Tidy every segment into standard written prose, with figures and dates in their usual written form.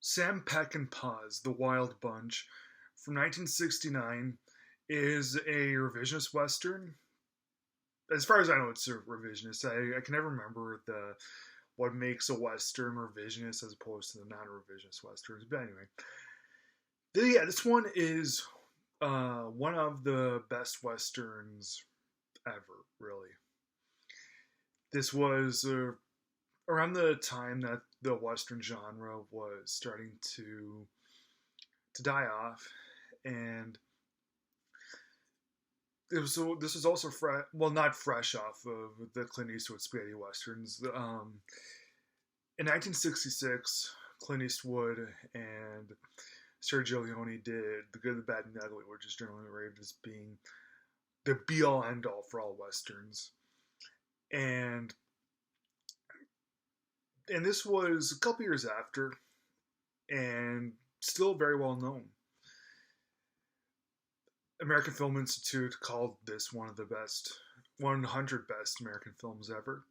Sam Peckinpah's The Wild Bunch from 1969 is a revisionist Western. As far as I know, it's a revisionist. I can never remember what makes a Western revisionist as opposed to the non-revisionist Westerns. But anyway, this one is one of the best Westerns ever, really. This was around the time that the Western genre was starting to die off, and this was also fresh. Well, not fresh off of the Clint Eastwood spaghetti westerns. In 1966, Clint Eastwood and Sergio Leone did The Good, the Bad, and the Ugly, which is generally rated as being the be-all, end-all for all westerns. And this was a couple years after, and still very well known. American Film Institute called this one of the best 100 best American films ever.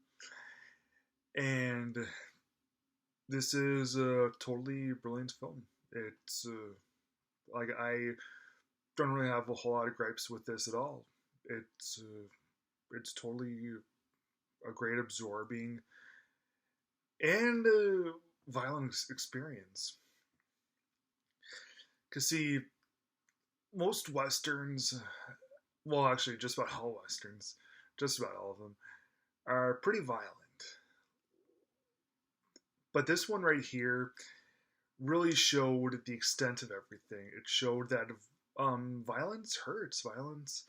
And this is a totally brilliant film. It's like I don't really have a whole lot of gripes with this at all. It's totally a great absorbing and violent experience. Cause see, most westerns, well, actually, just about all westerns, just about all of them, are pretty violent. But this one right here really showed the extent of everything. It showed that violence hurts. Violence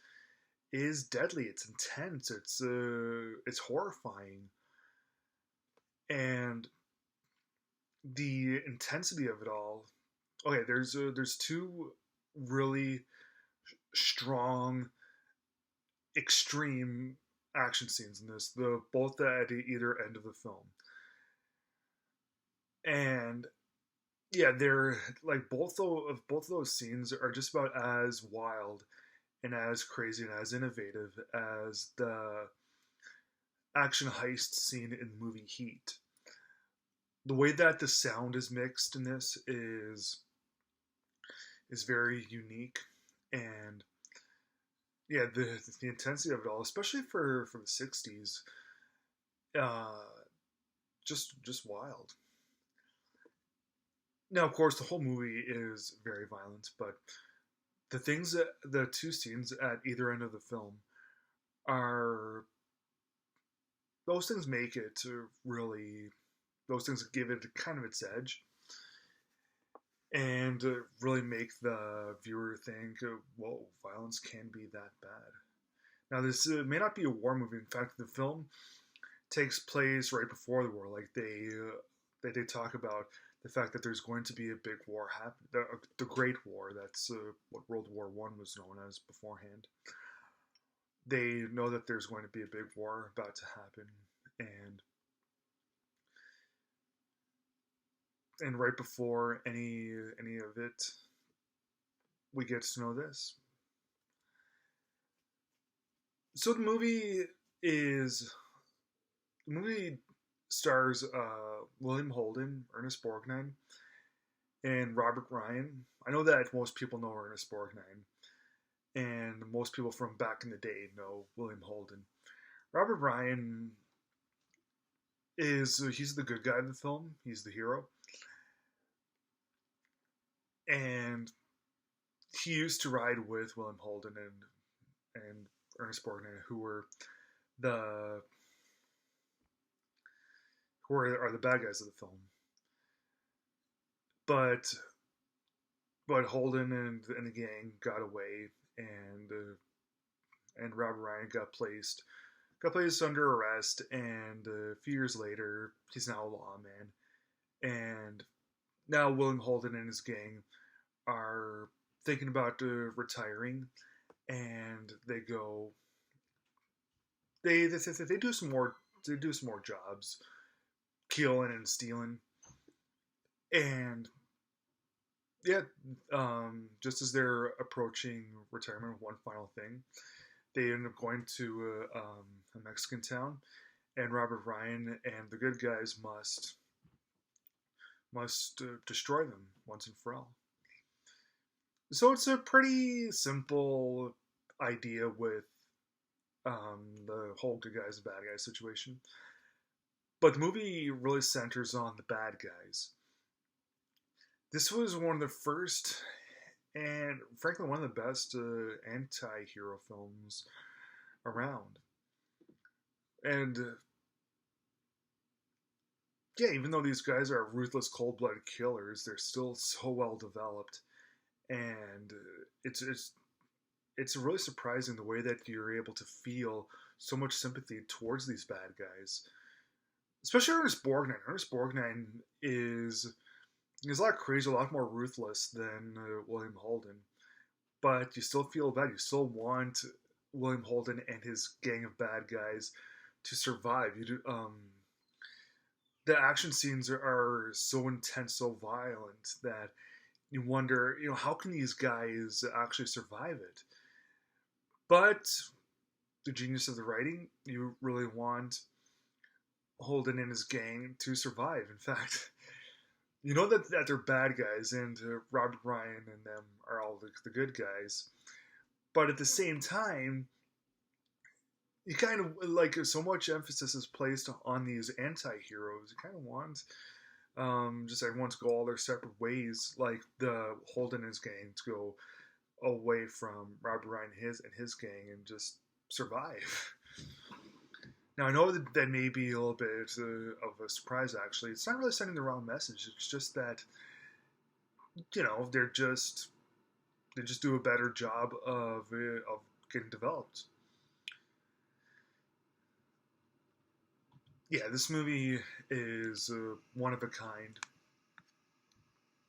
is deadly. It's intense. It's horrifying, and the intensity of it all. Okay, there's two really strong, extreme action scenes in this. The both at either end of the film, and yeah, they're like both of those scenes are just about as wild and as crazy and as innovative as the action heist scene in the movie Heat. The way that the sound is mixed in this is very unique, and yeah, the intensity of it all, especially for the '60s, uh, just wild. Now, of course, the whole movie is very violent, but the two scenes at either end of the film are those things make it to really those things give it kind of its edge and really make the viewer think, whoa, violence can be that bad. Now, this may not be a war movie. In fact, the film takes place right before the war. Like they talk about the fact that there's going to be a big war happen, the Great War. That's what World War One was known as beforehand. They know that there's going to be a big war about to happen, and right before any of it, we get to know this. So is the movie stars William Holden, Ernest Borgnine, and Robert Ryan. I know that most people know Ernest Borgnine, and most people from back in the day know William Holden. Robert Ryan he's the good guy of the film. He's the hero, and he used to ride with William Holden and Ernest Borgnine, the are the bad guys of the film. But Holden and the gang got away, and Robert Ryan got placed under arrest, and a few years later, he's now a lawman. And now William Holden and his gang are thinking about retiring, and they do some more jobs, killing and stealing, and yeah, just as they're approaching retirement, one final thing, they end up going to a Mexican town, and Robert Ryan and the good guys must destroy them once and for all. So it's a pretty simple idea with the whole good guys and bad guys situation. But the movie really centers on the bad guys. This was one of the first and frankly one of the best anti-hero films around. And yeah, even though these guys are ruthless, cold-blooded killers, they're still so well developed, and it's really surprising the way that you're able to feel so much sympathy towards these bad guys, especially Ernest Borgnine. Ernest Borgnine is a lot crazier, a lot more ruthless than William Holden, but you still feel bad. You still want William Holden and his gang of bad guys to survive. You do, the action scenes are so intense, so violent that you wonder, how can these guys actually survive it? But the genius of the writing, you really want Holden and his gang to survive. In fact, you know that they're bad guys, and Robert Ryan and them are all the good guys. But at the same time, you kind of like so much emphasis is placed on these anti-heroes. You kind of want just everyone to go all their separate ways, like the Holden and his gang to go away from Robert Ryan and his gang and just survive. Now I know that may be a little bit of a surprise. Actually, it's not really sending the wrong message. It's just that they just do a better job of getting developed. Yeah, this movie is one of a kind.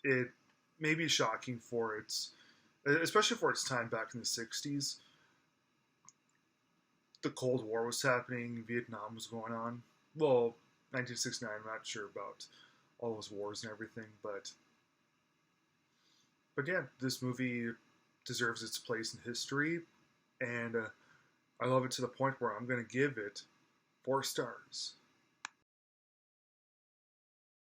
It may be shocking for especially for its time back in the '60s. The Cold War was happening, Vietnam was going on. Well, 1969, I'm not sure about all those wars and everything, but yeah, this movie deserves its place in history, and I love it to the point where I'm going to give it 4 stars.